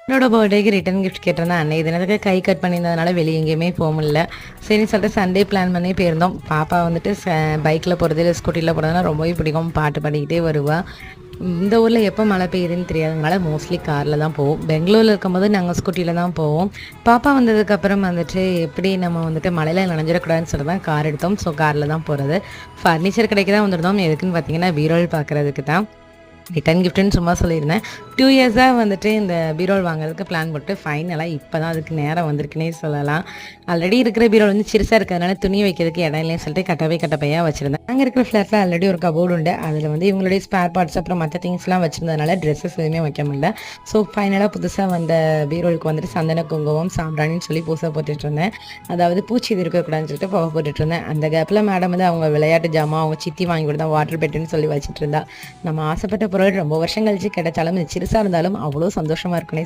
என்னோட பர்த்டேக்கு return gift கேட்டிருந்தேன். அன்னைய தினத்துக்கு கை கட் பண்ணியிருந்ததுனால வெளிய எங்கேயுமே போ முடியல. சரின்னு சொல்லிட்டு சண்டே பிளான் பண்ணி போயிருந்தோம். பாப்பா வந்துட்டு பைக்கில் போகிறது இல்லை ஸ்கூட்டியில் போகிறதுனா ரொம்பவே பிடிக்கும். பாட்டு பாடிக்கிட்டே வருவா. இந்த ஊரில் எப்போ மழை பெய்யுதுன்னு தெரியாதனால மோஸ்ட்லி காரில் தான் போவோம். பெங்களூரில் இருக்கும்போது நாங்கள் ஸ்கூட்டியில் தான் போவோம். பாப்பா வந்ததுக்கப்புறம் வந்துட்டு எப்படி நம்ம வந்துட்டு மழையில் நனைஞ்சிடக்கூடாதுன்னு சொல்லி தான் கார் எடுத்தோம். ஸோ காரில் தான் போகிறது. ஃபர்னிச்சர் கடைக்கு தான் வந்திருந்தோம். எதுக்குன்னு பார்த்தீங்கன்னா பீரோல் பார்க்குறதுக்கு தான். ரிட்டர்ன் கிஃப்ட்டுன்னு சும்மா சொல்லியிருந்தேன். 2 இயர்ஸாக வந்துட்டு இந்த பீரோல் வாங்குறதுக்கு பிளான் போட்டு ஃபைனலாக இப்போ தான் அதுக்கு நேரம் வந்திருக்குன்னே சொல்லலாம். ஆல்ரெடி இருக்கிற பீரோல் வந்து சிறுசாக இருக்கிறதுனால துணி வைக்கிறதுக்கு இடம் இல்லைன்னு சொல்லிட்டு கட்டப்பையாக வச்சுருந்தேன். அங்கே இருக்கிற ஃப்ளாட்டில் ஆல்ரெடி ஒரு கபோர்டு உண்டு. அதில் வந்து இவங்களுடைய ஸ்பேர் பார்ட்ஸ் அப்புறம் மற்ற திங்ஸ்லாம் வச்சுருந்ததுனால ட்ரெஸ்ஸஸ் எதுவுமே வைக்க முடியல. ஸோ ஃபைனலாக புதுசாக வந்த பீரோலுக்கு வந்துட்டு சந்தன குங்குமம் சாம்பிராணின்னு சொல்லி பூசை போட்டுட்டு இருந்தேன். அதாவது பூச்சி இது இருக்கக்கூடாதுன்னு சொல்லிட்டு புகை போட்டுட்டு இருந்தேன். அந்த கேப்பில் மேடம் வந்து அவங்க விளையாட்டு ஜாமான் அவங்க சித்தி வாங்கி கொடுத்தா வாட்டர் பெட்டுன்னு சொல்லி வச்சுட்டு இருந்தா. நம்ம ஆசைப்பட்ட பொருள் ரொம்ப வருஷம் கழிச்சு கிடைச்சாலும் இது சிறுசாக இருந்தாலும் அவ்வளோ சந்தோஷமாக இருக்குன்னே